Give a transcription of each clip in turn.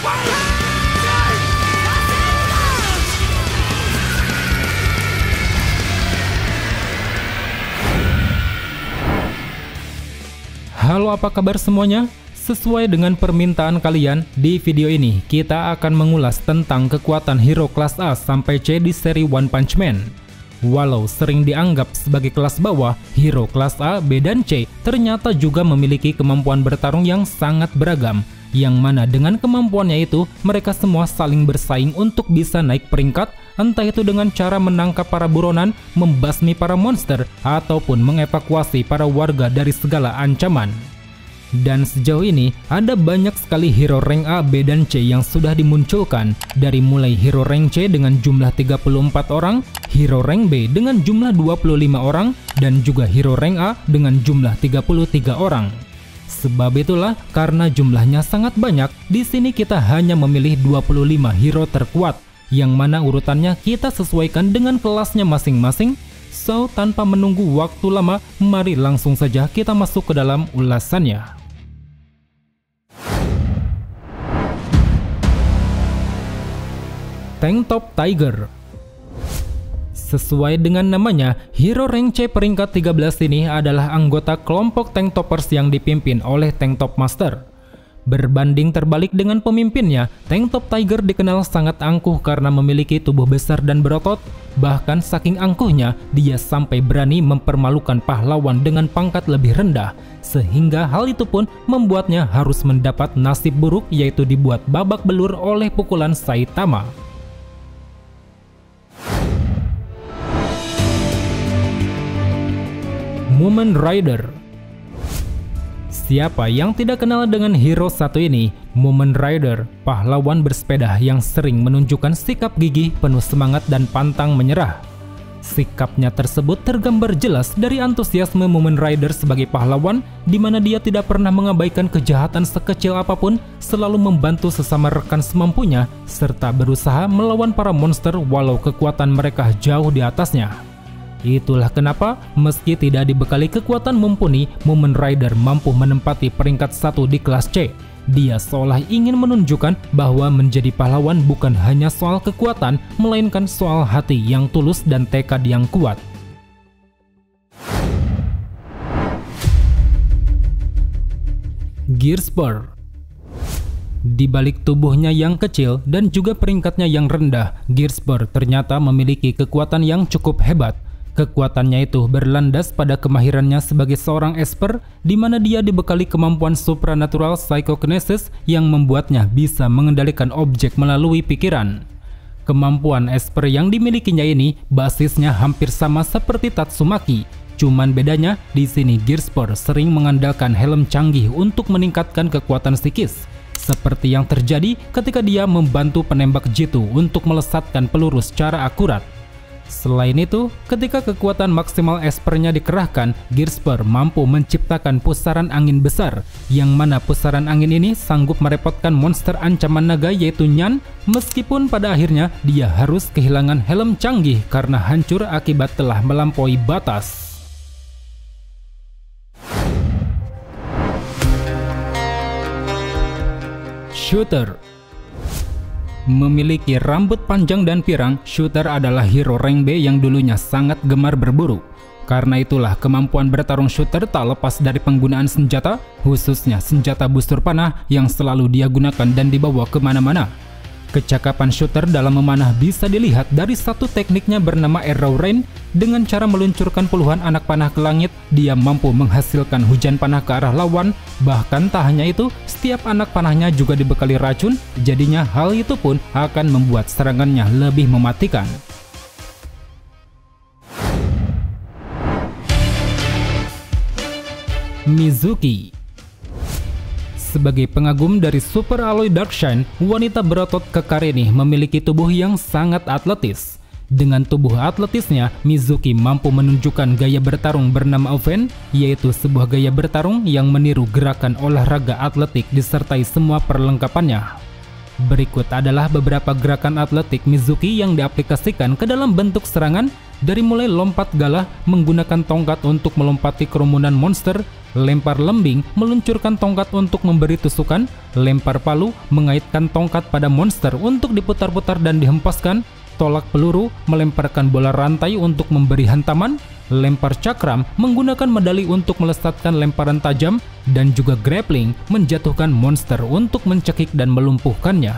Halo, apa kabar semuanya? Sesuai dengan permintaan kalian, di video ini kita akan mengulas tentang kekuatan hero kelas A sampai C di seri One Punch Man. Walau sering dianggap sebagai kelas bawah, hero kelas A, B, dan C ternyata juga memiliki kemampuan bertarung yang sangat beragam, yang mana dengan kemampuannya itu mereka semua saling bersaing untuk bisa naik peringkat, entah itu dengan cara menangkap para buronan, membasmi para monster, ataupun mengevakuasi para warga dari segala ancaman. Dan sejauh ini ada banyak sekali hero rank A, B, dan C yang sudah dimunculkan, dari mulai hero rank C dengan jumlah 34 orang, hero rank B dengan jumlah 25 orang, dan juga hero rank A dengan jumlah 33 orang. Sebab itulah, karena jumlahnya sangat banyak, di sini kita hanya memilih 25 hero terkuat, yang mana urutannya kita sesuaikan dengan kelasnya masing-masing. So, tanpa menunggu waktu lama, mari langsung saja kita masuk ke dalam ulasannya. Tank Top Tiger. Sesuai dengan namanya, hero rank C peringkat 13 ini adalah anggota kelompok Tank Toppers yang dipimpin oleh Tank Top Master. Berbanding terbalik dengan pemimpinnya, Tank Top Tiger dikenal sangat angkuh karena memiliki tubuh besar dan berotot. Bahkan saking angkuhnya, dia sampai berani mempermalukan pahlawan dengan pangkat lebih rendah, sehingga hal itu pun membuatnya harus mendapat nasib buruk, yaitu dibuat babak belur oleh pukulan Saitama. Mumen Rider. Siapa yang tidak kenal dengan hero satu ini? Mumen Rider, pahlawan bersepeda yang sering menunjukkan sikap gigih, penuh semangat, dan pantang menyerah. Sikapnya tersebut tergambar jelas dari antusiasme Mumen Rider sebagai pahlawan, di mana dia tidak pernah mengabaikan kejahatan sekecil apapun, selalu membantu sesama rekan semampunya, serta berusaha melawan para monster walau kekuatan mereka jauh di atasnya. Itulah kenapa, meski tidak dibekali kekuatan mumpuni, Mumen Rider mampu menempati peringkat 1 di kelas C. Dia seolah ingin menunjukkan bahwa menjadi pahlawan bukan hanya soal kekuatan, melainkan soal hati yang tulus dan tekad yang kuat. Gearspur. Di balik tubuhnya yang kecil dan juga peringkatnya yang rendah, Gearspur ternyata memiliki kekuatan yang cukup hebat. Kekuatannya itu berlandas pada kemahirannya sebagai seorang esper, di mana dia dibekali kemampuan supranatural psychokinesis yang membuatnya bisa mengendalikan objek melalui pikiran. Kemampuan esper yang dimilikinya ini basisnya hampir sama seperti Tatsumaki, cuman bedanya di sini Gearspur sering mengandalkan helm canggih untuk meningkatkan kekuatan psikis, seperti yang terjadi ketika dia membantu penembak jitu untuk melesatkan peluru secara akurat. Selain itu, ketika kekuatan maksimal espernya dikerahkan, Gearspur mampu menciptakan pusaran angin besar, yang mana pusaran angin ini sanggup merepotkan monster ancaman naga yaitu Nyan, meskipun pada akhirnya dia harus kehilangan helm canggih karena hancur akibat telah melampaui batas. Shooter. Memiliki rambut panjang dan pirang, Shooter adalah hero rank B yang dulunya sangat gemar berburu. Karena itulah kemampuan bertarung Shooter tak lepas dari penggunaan senjata, khususnya senjata busur panah yang selalu dia gunakan dan dibawa kemana-mana. Kecakapan Shooter dalam memanah bisa dilihat dari satu tekniknya bernama Arrow Rain. Dengan cara meluncurkan puluhan anak panah ke langit, dia mampu menghasilkan hujan panah ke arah lawan. Bahkan tak hanya itu, setiap anak panahnya juga dibekali racun, jadinya hal itu pun akan membuat serangannya lebih mematikan. Mizuki. Sebagai pengagum dari Super Alloy Darkshine, wanita berotot kekar ini memiliki tubuh yang sangat atletis. Dengan tubuh atletisnya, Mizuki mampu menunjukkan gaya bertarung bernama Oven, yaitu sebuah gaya bertarung yang meniru gerakan olahraga atletik disertai semua perlengkapannya. Berikut adalah beberapa gerakan atletik Mizuki yang diaplikasikan ke dalam bentuk serangan. dari mulai lompat galah menggunakan tongkat untuk melompati kerumunan monster, lempar lembing meluncurkan tongkat untuk memberi tusukan, lempar palu mengaitkan tongkat pada monster untuk diputar-putar dan dihempaskan, tolak peluru melemparkan bola rantai untuk memberi hantaman, lempar cakram menggunakan medali untuk melesatkan lemparan tajam, dan juga grappling menjatuhkan monster untuk mencekik dan melumpuhkannya.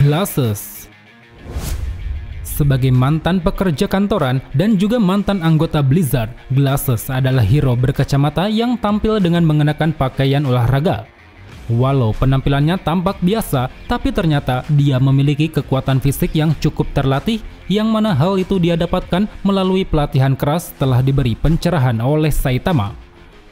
Glasses. Sebagai mantan pekerja kantoran dan juga mantan anggota Blizzard, Glasses adalah hero berkacamata yang tampil dengan mengenakan pakaian olahraga. Walau penampilannya tampak biasa, tapi ternyata dia memiliki kekuatan fisik yang cukup terlatih, yang mana hal itu dia dapatkan melalui pelatihan keras setelah diberi pencerahan oleh Saitama.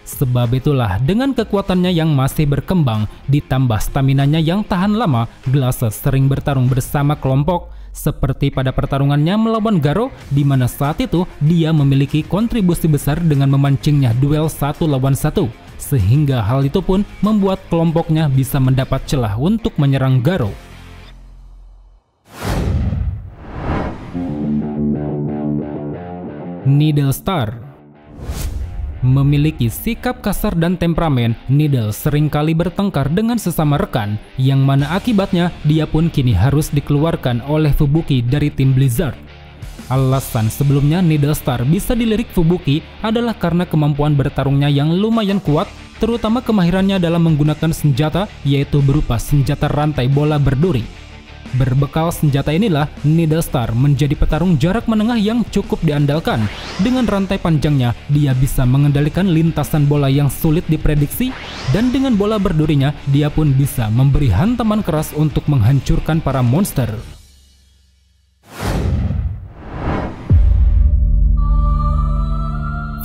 Sebab itulah dengan kekuatannya yang masih berkembang ditambah staminanya yang tahan lama, Glasses sering bertarung bersama kelompok seperti pada pertarungannya melawan Garo, di mana saat itu dia memiliki kontribusi besar dengan memancingnya duel 1 lawan 1, sehingga hal itu pun membuat kelompoknya bisa mendapat celah untuk menyerang Garo. Needle Star. Memiliki sikap kasar dan temperamen, Needle seringkali bertengkar dengan sesama rekan, yang mana akibatnya dia pun kini harus dikeluarkan oleh Fubuki dari tim Blizzard. Alasan sebelumnya Needle Star bisa dilirik Fubuki adalah karena kemampuan bertarungnya yang lumayan kuat, terutama kemahirannya dalam menggunakan senjata, yaitu berupa senjata rantai bola berduri. Berbekal senjata inilah, Needle Star menjadi petarung jarak menengah yang cukup diandalkan. Dengan rantai panjangnya, dia bisa mengendalikan lintasan bola yang sulit diprediksi, dan dengan bola berdurinya, dia pun bisa memberi hantaman keras untuk menghancurkan para monster.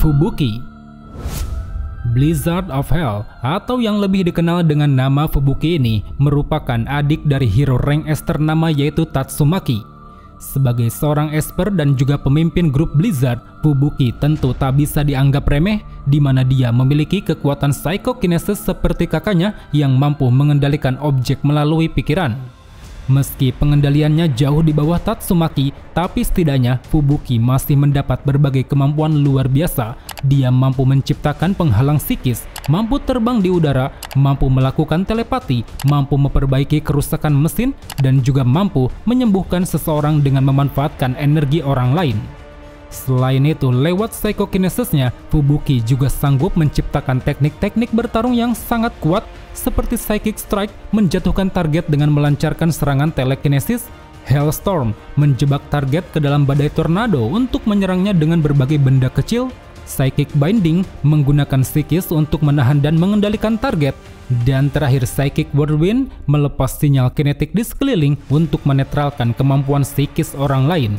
Fubuki. Blizzard of Hell atau yang lebih dikenal dengan nama Fubuki ini merupakan adik dari hero rank S ternama yaitu Tatsumaki. Sebagai seorang esper dan juga pemimpin grup Blizzard, Fubuki tentu tak bisa dianggap remeh, di mana dia memiliki kekuatan psychokinesis seperti kakaknya yang mampu mengendalikan objek melalui pikiran. Meski pengendaliannya jauh di bawah Tatsumaki, tapi setidaknya Fubuki masih mendapat berbagai kemampuan luar biasa. Dia mampu menciptakan penghalang psikis, mampu terbang di udara, mampu melakukan telepati, mampu memperbaiki kerusakan mesin, dan juga mampu menyembuhkan seseorang dengan memanfaatkan energi orang lain. Selain itu, lewat psychokinesisnya, Fubuki juga sanggup menciptakan teknik-teknik bertarung yang sangat kuat seperti Psychic Strike menjatuhkan target dengan melancarkan serangan telekinesis, Hellstorm menjebak target ke dalam badai tornado untuk menyerangnya dengan berbagai benda kecil, Psychic Binding menggunakan psikis untuk menahan dan mengendalikan target, dan terakhir Psychic Whirlwind melepas sinyal kinetik di sekeliling untuk menetralkan kemampuan psikis orang lain.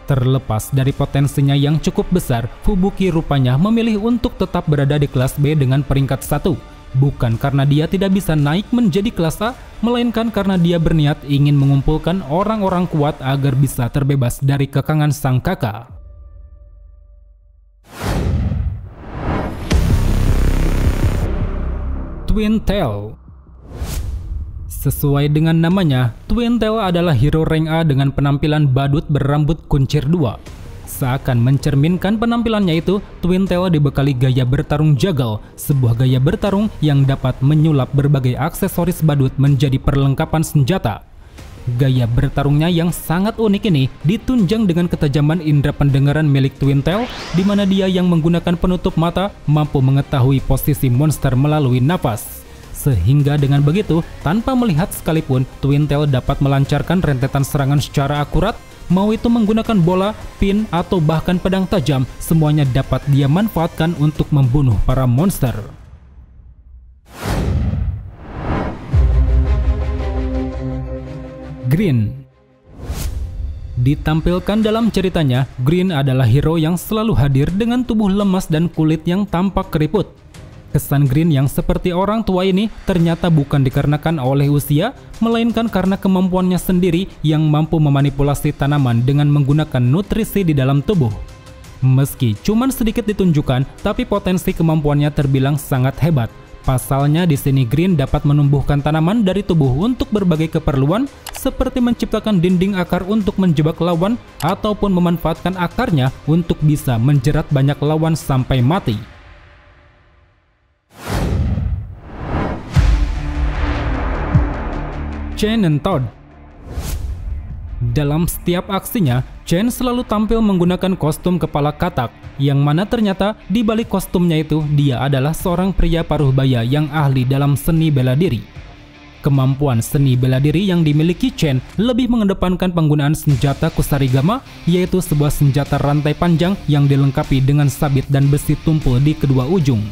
Terlepas dari potensinya yang cukup besar, Fubuki rupanya memilih untuk tetap berada di kelas B dengan peringkat 1. Bukan karena dia tidak bisa naik menjadi kelas A, melainkan karena dia berniat ingin mengumpulkan orang-orang kuat agar bisa terbebas dari kekangan sang kakak. Twin Tail. Sesuai dengan namanya, Twin Tail adalah hero rank A dengan penampilan badut berambut kuncir 2. Seakan mencerminkan penampilannya itu, Twin Tail dibekali gaya bertarung juggle, sebuah gaya bertarung yang dapat menyulap berbagai aksesoris badut menjadi perlengkapan senjata. Gaya bertarungnya yang sangat unik ini ditunjang dengan ketajaman indera pendengaran milik Twin Tail, di mana dia yang menggunakan penutup mata mampu mengetahui posisi monster melalui nafas. Sehingga dengan begitu, tanpa melihat sekalipun, Twin Tail dapat melancarkan rentetan serangan secara akurat, mau itu menggunakan bola, pin, atau bahkan pedang tajam, semuanya dapat dia manfaatkan untuk membunuh para monster. Green. Ditampilkan dalam ceritanya, Green adalah hero yang selalu hadir dengan tubuh lemas dan kulit yang tampak keriput. Kesan Green yang seperti orang tua ini ternyata bukan dikarenakan oleh usia, melainkan karena kemampuannya sendiri yang mampu memanipulasi tanaman dengan menggunakan nutrisi di dalam tubuh. Meski cuman sedikit ditunjukkan, tapi potensi kemampuannya terbilang sangat hebat. Pasalnya di sini Green dapat menumbuhkan tanaman dari tubuh untuk berbagai keperluan seperti menciptakan dinding akar untuk menjebak lawan ataupun memanfaatkan akarnya untuk bisa menjerat banyak lawan sampai mati. Chen and Todd. Dalam setiap aksinya, Chen selalu tampil menggunakan kostum kepala katak, yang mana ternyata di balik kostumnya itu dia adalah seorang pria paruh baya yang ahli dalam seni bela diri. Kemampuan seni bela diri yang dimiliki Chen lebih mengedepankan penggunaan senjata kusarigama, yaitu sebuah senjata rantai panjang yang dilengkapi dengan sabit dan besi tumpul di kedua ujung.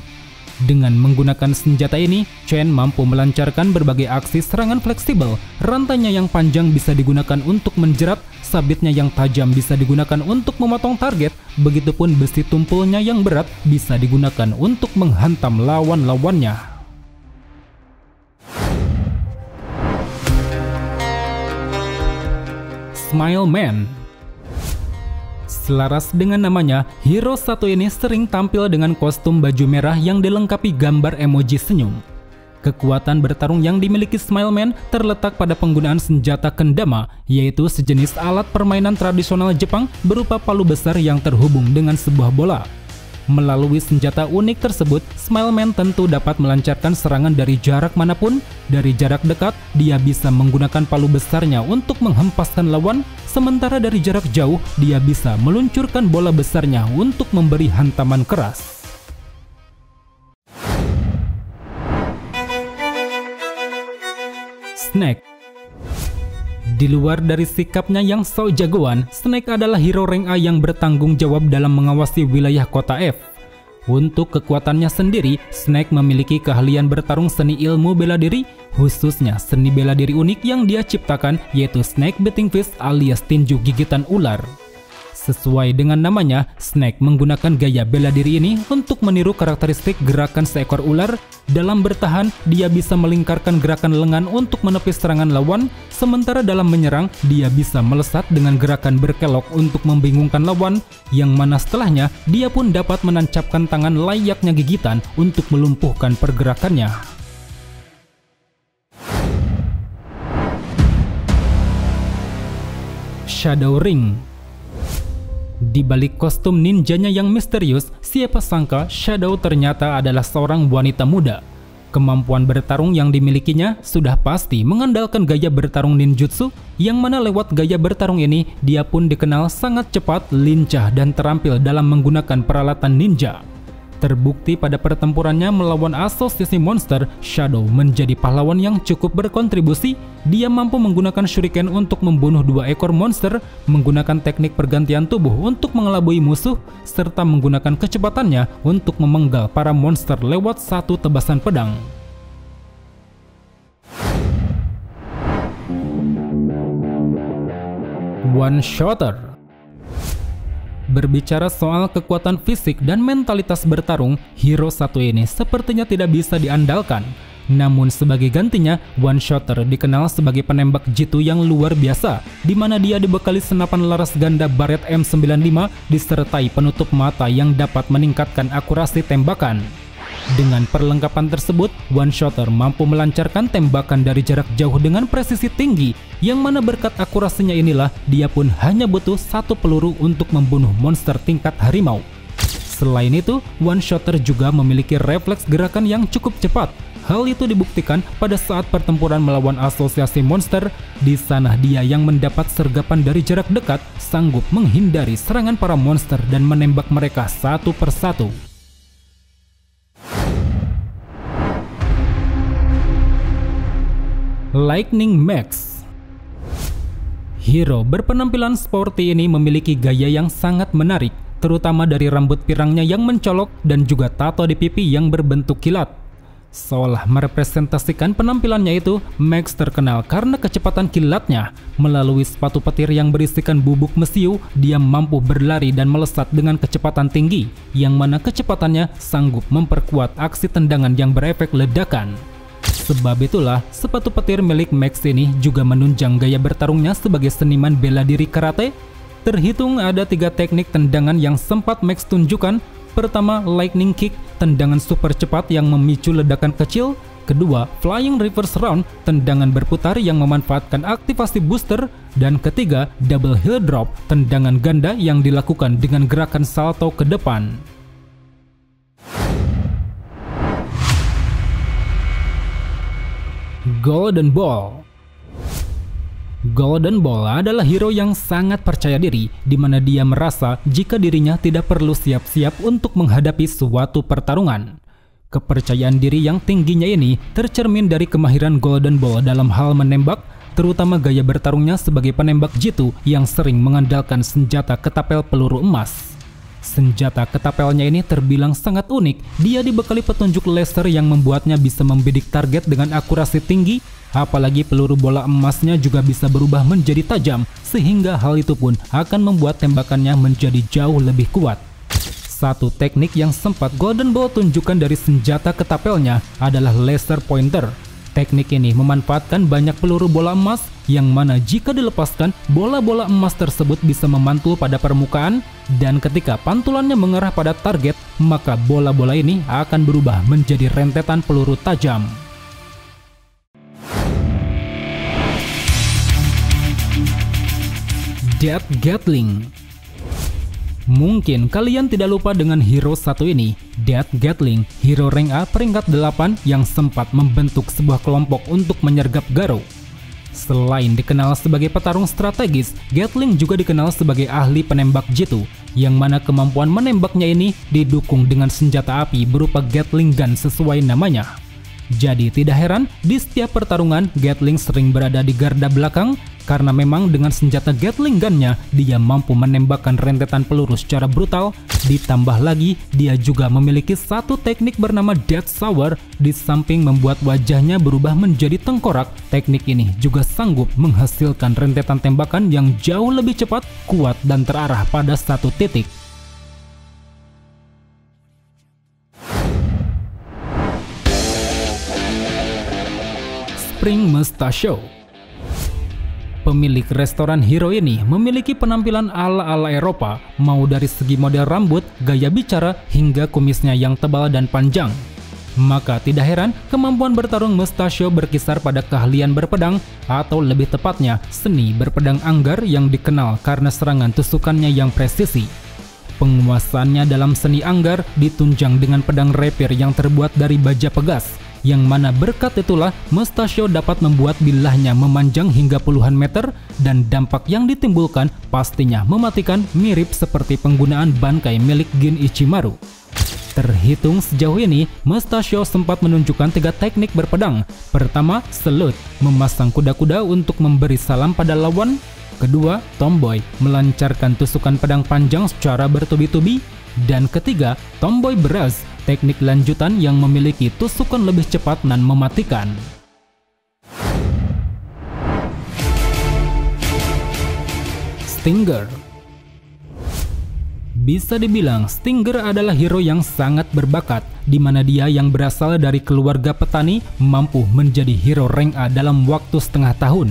Dengan menggunakan senjata ini, Chen mampu melancarkan berbagai aksi serangan fleksibel. Rantainya yang panjang bisa digunakan untuk menjerat, sabitnya yang tajam bisa digunakan untuk memotong target, begitupun besi tumpulnya yang berat bisa digunakan untuk menghantam lawan-lawannya. Smile Man. Selaras dengan namanya, hero satu ini sering tampil dengan kostum baju merah yang dilengkapi gambar emoji senyum. Kekuatan bertarung yang dimiliki Smile Man terletak pada penggunaan senjata kendama, yaitu sejenis alat permainan tradisional Jepang berupa palu besar yang terhubung dengan sebuah bola. Melalui senjata unik tersebut, Smile Man tentu dapat melancarkan serangan dari jarak manapun. Dari jarak dekat, dia bisa menggunakan palu besarnya untuk menghempaskan lawan, sementara dari jarak jauh, dia bisa meluncurkan bola besarnya untuk memberi hantaman keras. Snake. Di luar dari sikapnya yang sok jagoan, Snake adalah hero rank A yang bertanggung jawab dalam mengawasi wilayah kota F. Untuk kekuatannya sendiri, Snake memiliki keahlian bertarung seni ilmu bela diri, khususnya seni bela diri unik yang dia ciptakan, yaitu Snake Biting Fist alias tinju gigitan ular. Sesuai dengan namanya, Snake menggunakan gaya bela diri ini untuk meniru karakteristik gerakan seekor ular. Dalam bertahan, dia bisa melingkarkan gerakan lengan untuk menepis serangan lawan, sementara dalam menyerang, dia bisa melesat dengan gerakan berkelok untuk membingungkan lawan, yang mana setelahnya, dia pun dapat menancapkan tangan layaknya gigitan untuk melumpuhkan pergerakannya. Shadow Ring. Di balik kostum ninjanya yang misterius, siapa sangka Shadow ternyata adalah seorang wanita muda. Kemampuan bertarung yang dimilikinya sudah pasti mengandalkan gaya bertarung ninjutsu, yang mana lewat gaya bertarung ini dia pun dikenal sangat cepat, lincah, dan terampil dalam menggunakan peralatan ninja. Terbukti pada pertempurannya melawan asosiasi monster, Shadow menjadi pahlawan yang cukup berkontribusi. Dia mampu menggunakan shuriken untuk membunuh 2 ekor monster, menggunakan teknik pergantian tubuh untuk mengelabui musuh, serta menggunakan kecepatannya untuk memenggal para monster lewat satu tebasan pedang. One-shotter. Berbicara soal kekuatan fisik dan mentalitas bertarung, hero satu ini sepertinya tidak bisa diandalkan. Namun sebagai gantinya, One-shotter dikenal sebagai penembak jitu yang luar biasa, di mana dia dibekali senapan laras ganda Barrett M95 disertai penutup mata yang dapat meningkatkan akurasi tembakan. Dengan perlengkapan tersebut, One-shotter mampu melancarkan tembakan dari jarak jauh dengan presisi tinggi, yang mana berkat akurasinya inilah dia pun hanya butuh 1 peluru untuk membunuh monster tingkat harimau. Selain itu, One-shotter juga memiliki refleks gerakan yang cukup cepat. Hal itu dibuktikan pada saat pertempuran melawan asosiasi monster. Di sana dia yang mendapat sergapan dari jarak dekat, sanggup menghindari serangan para monster dan menembak mereka satu persatu. Lightning Max. Hero berpenampilan sporty ini memiliki gaya yang sangat menarik, terutama dari rambut pirangnya yang mencolok dan juga tato di pipi yang berbentuk kilat. Seolah merepresentasikan penampilannya itu, Max terkenal karena kecepatan kilatnya. Melalui sepatu petir yang berisikan bubuk mesiu, dia mampu berlari dan melesat dengan kecepatan tinggi, yang mana kecepatannya sanggup memperkuat aksi tendangan yang berefek ledakan. Sebab itulah, sepatu petir milik Max ini juga menunjang gaya bertarungnya sebagai seniman bela diri karate. Terhitung ada 3 teknik tendangan yang sempat Max tunjukkan. Pertama, lightning kick, tendangan super cepat yang memicu ledakan kecil. Kedua, flying reverse round, tendangan berputar yang memanfaatkan aktivasi booster. Dan ketiga, double heel drop, tendangan ganda yang dilakukan dengan gerakan salto ke depan. Golden Ball. Golden Ball adalah hero yang sangat percaya diri, di mana dia merasa jika dirinya tidak perlu siap-siap untuk menghadapi suatu pertarungan. Kepercayaan diri yang tingginya ini tercermin dari kemahiran Golden Ball dalam hal menembak, terutama gaya bertarungnya sebagai penembak jitu yang sering mengandalkan senjata ketapel peluru emas. Senjata ketapelnya ini terbilang sangat unik. Dia dibekali petunjuk laser yang membuatnya bisa membidik target dengan akurasi tinggi, apalagi peluru bola emasnya juga bisa berubah menjadi tajam, sehingga hal itu pun akan membuat tembakannya menjadi jauh lebih kuat. Satu teknik yang sempat Golden Ball tunjukkan dari senjata ketapelnya adalah laser pointer. Teknik ini memanfaatkan banyak peluru bola emas yang mana jika dilepaskan, bola-bola emas tersebut bisa memantul pada permukaan, dan ketika pantulannya mengarah pada target, maka bola-bola ini akan berubah menjadi rentetan peluru tajam. Death Gatling. Mungkin kalian tidak lupa dengan hero satu ini, Death Gatling, hero rank A peringkat 8 yang sempat membentuk sebuah kelompok untuk menyergap Garou. Selain dikenal sebagai petarung strategis, Gatling juga dikenal sebagai ahli penembak jitu, yang mana kemampuan menembaknya ini didukung dengan senjata api berupa Gatling gun sesuai namanya. Jadi tidak heran di setiap pertarungan Gatling sering berada di garda belakang, karena memang dengan senjata Gatling gun-nya dia mampu menembakkan rentetan peluru secara brutal. Ditambah lagi dia juga memiliki satu teknik bernama Death Shower. Di samping membuat wajahnya berubah menjadi tengkorak, teknik ini juga sanggup menghasilkan rentetan tembakan yang jauh lebih cepat, kuat dan terarah pada satu titik. Spring Mustachio. Pemilik restoran hero ini memiliki penampilan ala-ala Eropa, mau dari segi model rambut, gaya bicara, hingga kumisnya yang tebal dan panjang. Maka tidak heran kemampuan bertarung Mustachio berkisar pada keahlian berpedang, atau lebih tepatnya seni berpedang anggar yang dikenal karena serangan tusukannya yang presisi. Penguasaannya dalam seni anggar ditunjang dengan pedang rapier yang terbuat dari baja pegas, yang mana berkat itulah Mustachio dapat membuat bilahnya memanjang hingga puluhan meter, dan dampak yang ditimbulkan pastinya mematikan, mirip seperti penggunaan bankai milik Gin Ichimaru. Terhitung sejauh ini, Mustachio sempat menunjukkan 3 teknik berpedang. Pertama, salute, memasang kuda-kuda untuk memberi salam pada lawan. Kedua, tomboy, melancarkan tusukan pedang panjang secara bertubi-tubi. Dan ketiga, tomboy barrage, teknik lanjutan yang memiliki tusukan lebih cepat dan mematikan. Stinger. Bisa dibilang Stinger adalah hero yang sangat berbakat, di mana dia yang berasal dari keluarga petani mampu menjadi hero rank A dalam waktu setengah tahun.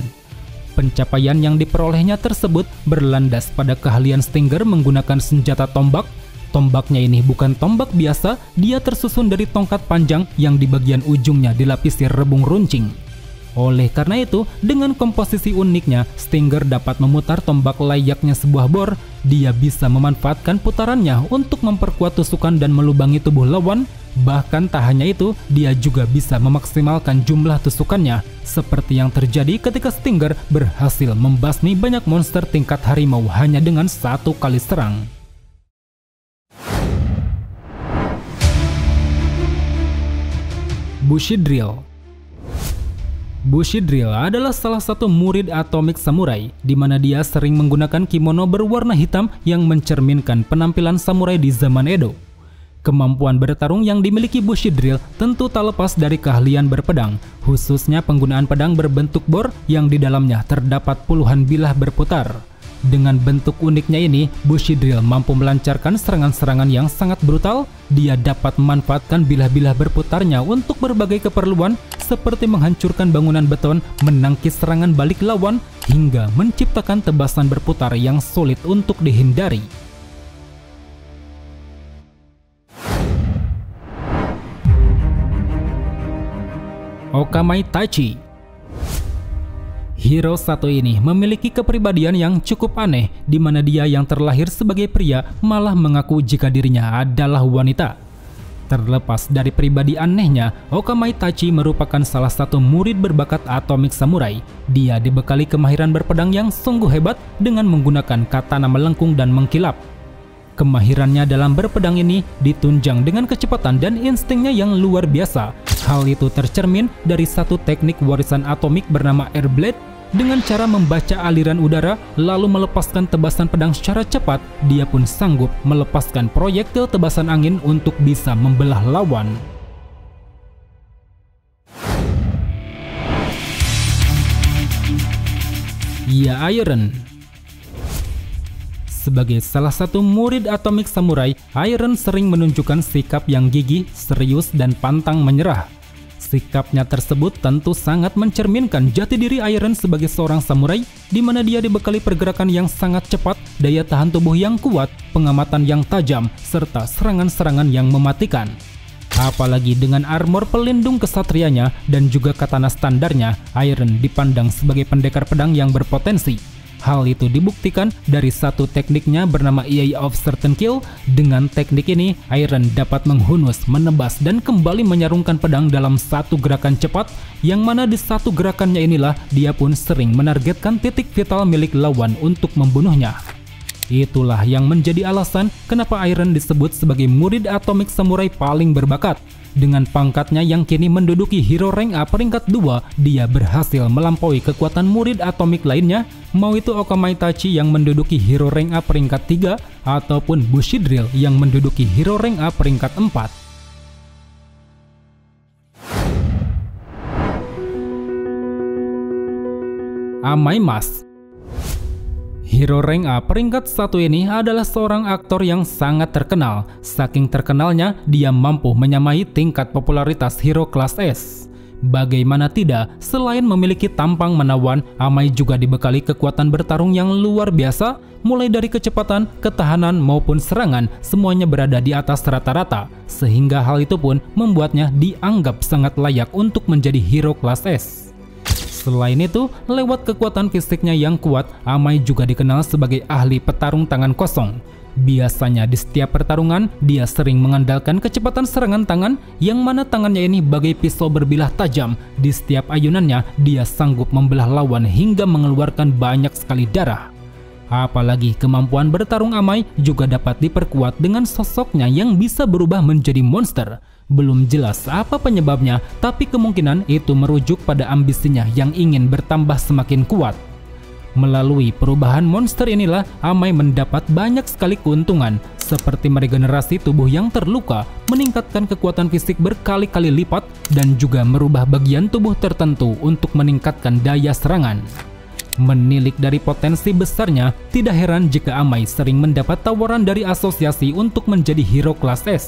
Pencapaian yang diperolehnya tersebut berlandas pada keahlian Stinger menggunakan senjata tombak. Tombaknya ini bukan tombak biasa, dia tersusun dari tongkat panjang yang di bagian ujungnya dilapisi rebung runcing. Oleh karena itu, dengan komposisi uniknya, Stinger dapat memutar tombak layaknya sebuah bor. Dia bisa memanfaatkan putarannya untuk memperkuat tusukan dan melubangi tubuh lawan. Bahkan tak hanya itu, dia juga bisa memaksimalkan jumlah tusukannya, seperti yang terjadi ketika Stinger berhasil membasmi banyak monster tingkat harimau hanya dengan satu kali serang. Bushido. Bushido adalah salah satu murid Atomic Samurai, di mana dia sering menggunakan kimono berwarna hitam yang mencerminkan penampilan samurai di zaman Edo. Kemampuan bertarung yang dimiliki Bushido tentu tak lepas dari keahlian berpedang, khususnya penggunaan pedang berbentuk bor yang di dalamnya terdapat puluhan bilah berputar. Dengan bentuk uniknya ini, Bushido mampu melancarkan serangan-serangan yang sangat brutal. Dia dapat memanfaatkan bilah-bilah berputarnya untuk berbagai keperluan, seperti menghancurkan bangunan beton, menangkis serangan balik lawan, hingga menciptakan tebasan berputar yang sulit untuk dihindari. Okamai Taichi. Hero satu ini memiliki kepribadian yang cukup aneh, di mana dia yang terlahir sebagai pria malah mengaku jika dirinya adalah wanita. Terlepas dari pribadi anehnya, Okamai Taichi merupakan salah satu murid berbakat Atomic Samurai. Dia dibekali kemahiran berpedang yang sungguh hebat dengan menggunakan katana melengkung dan mengkilap. Kemahirannya dalam berpedang ini ditunjang dengan kecepatan dan instingnya yang luar biasa. Hal itu tercermin dari satu teknik warisan Atomic bernama Air Blade. Dengan cara membaca aliran udara lalu melepaskan tebasan pedang secara cepat, dia pun sanggup melepaskan proyektil tebasan angin untuk bisa membelah lawan. Ya, Iron. Sebagai salah satu murid Atomic Samurai, Iron sering menunjukkan sikap yang gigih, serius, dan pantang menyerah. Sikapnya tersebut tentu sangat mencerminkan jati diri Iron sebagai seorang samurai, di mana dia dibekali pergerakan yang sangat cepat, daya tahan tubuh yang kuat, pengamatan yang tajam, serta serangan-serangan yang mematikan. Apalagi dengan armor pelindung kesatrianya dan juga katana standarnya, Iron dipandang sebagai pendekar pedang yang berpotensi. Hal itu dibuktikan dari satu tekniknya bernama Eye of Certain Kill. Dengan teknik ini, Iron dapat menghunus, menebas, dan kembali menyarungkan pedang dalam satu gerakan cepat, yang mana di satu gerakannya inilah dia pun sering menargetkan titik vital milik lawan untuk membunuhnya. Itulah yang menjadi alasan kenapa Iron disebut sebagai murid Atomic Samurai paling berbakat. Dengan pangkatnya yang kini menduduki Hero Rank A peringkat 2, dia berhasil melampaui kekuatan murid Atomic lainnya, mau itu Okamai Taichi yang menduduki Hero Rank A peringkat 3 ataupun Bushidrill yang menduduki Hero Rank A peringkat 4. Amai Mas. Hero Rank A peringkat 1 ini adalah seorang aktor yang sangat terkenal. Saking terkenalnya, dia mampu menyamai tingkat popularitas hero kelas S. Bagaimana tidak, selain memiliki tampang menawan, Amai juga dibekali kekuatan bertarung yang luar biasa. Mulai dari kecepatan, ketahanan, maupun serangan, semuanya berada di atas rata-rata. Sehingga hal itu pun membuatnya dianggap sangat layak untuk menjadi hero kelas S. Selain itu, lewat kekuatan fisiknya yang kuat, Amai juga dikenal sebagai ahli petarung tangan kosong. Biasanya di setiap pertarungan, dia sering mengandalkan kecepatan serangan tangan, yang mana tangannya ini bagai pisau berbilah tajam. Di setiap ayunannya, dia sanggup membelah lawan hingga mengeluarkan banyak sekali darah. Apalagi kemampuan bertarung Amai juga dapat diperkuat dengan sosoknya yang bisa berubah menjadi monster. Belum jelas apa penyebabnya, tapi kemungkinan itu merujuk pada ambisinya yang ingin bertambah semakin kuat. Melalui perubahan monster inilah, Amai mendapat banyak sekali keuntungan, seperti meregenerasi tubuh yang terluka, meningkatkan kekuatan fisik berkali-kali lipat, dan juga merubah bagian tubuh tertentu untuk meningkatkan daya serangan. Menilik dari potensi besarnya, tidak heran jika Amai sering mendapat tawaran dari asosiasi untuk menjadi hero kelas S.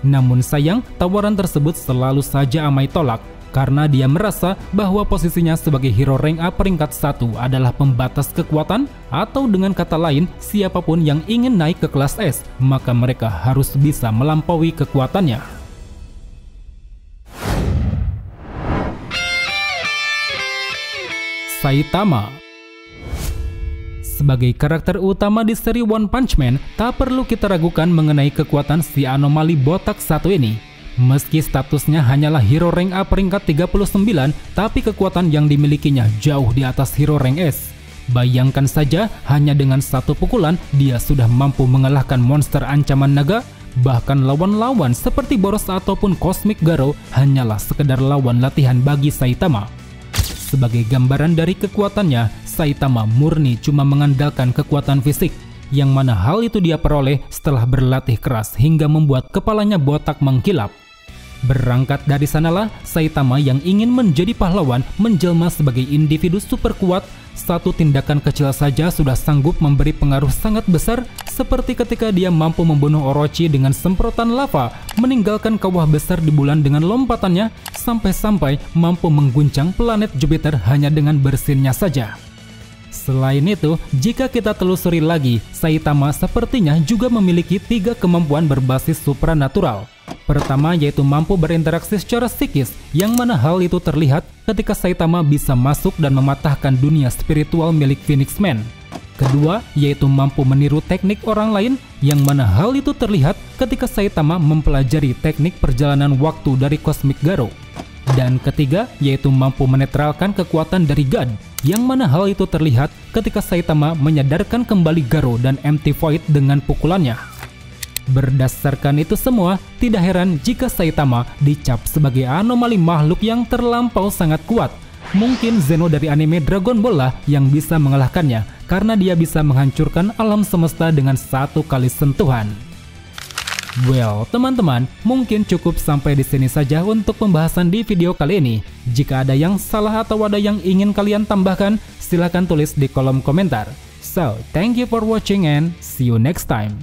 Namun sayang, tawaran tersebut selalu saja Amai tolak karena dia merasa bahwa posisinya sebagai hero rank A peringkat 1 adalah pembatas kekuatan, atau dengan kata lain, siapapun yang ingin naik ke kelas S, maka mereka harus bisa melampaui kekuatannya. Saitama. Sebagai karakter utama di seri One Punch Man, tak perlu kita ragukan mengenai kekuatan si anomali botak satu ini. Meski statusnya hanyalah hero rank A peringkat 39, tapi kekuatan yang dimilikinya jauh di atas hero rank S. Bayangkan saja, hanya dengan satu pukulan, dia sudah mampu mengalahkan monster ancaman naga. Bahkan lawan-lawan seperti Boros ataupun Cosmic Garo hanyalah sekedar lawan latihan bagi Saitama. Sebagai gambaran dari kekuatannya, Saitama murni cuma mengandalkan kekuatan fisik, yang mana hal itu dia peroleh setelah berlatih keras hingga membuat kepalanya botak mengkilap. Berangkat dari sanalah, Saitama yang ingin menjadi pahlawan menjelma sebagai individu super kuat. Satu tindakan kecil saja sudah sanggup memberi pengaruh sangat besar, seperti ketika dia mampu membunuh Orochi dengan semprotan lava, meninggalkan kawah besar di bulan dengan lompatannya, sampai-sampai mampu mengguncang planet Jupiter hanya dengan bersinnya saja. Selain itu, jika kita telusuri lagi, Saitama sepertinya juga memiliki 3 kemampuan berbasis supranatural. Pertama yaitu mampu berinteraksi secara psikis, yang mana hal itu terlihat ketika Saitama bisa masuk dan mematahkan dunia spiritual milik Phoenix Man. Kedua yaitu mampu meniru teknik orang lain, yang mana hal itu terlihat ketika Saitama mempelajari teknik perjalanan waktu dari Cosmic Garo. Dan ketiga yaitu mampu menetralkan kekuatan dari God, yang mana hal itu terlihat ketika Saitama menyadarkan kembali Garo dan Empty Void dengan pukulannya. Berdasarkan itu semua, tidak heran jika Saitama dicap sebagai anomali makhluk yang terlampau sangat kuat. Mungkin Zeno dari anime Dragon Ball lah yang bisa mengalahkannya, karena dia bisa menghancurkan alam semesta dengan satu kali sentuhan. Well, teman-teman, mungkin cukup sampai di sini saja untuk pembahasan di video kali ini. Jika ada yang salah atau ada yang ingin kalian tambahkan, silahkan tulis di kolom komentar. So, thank you for watching and see you next time.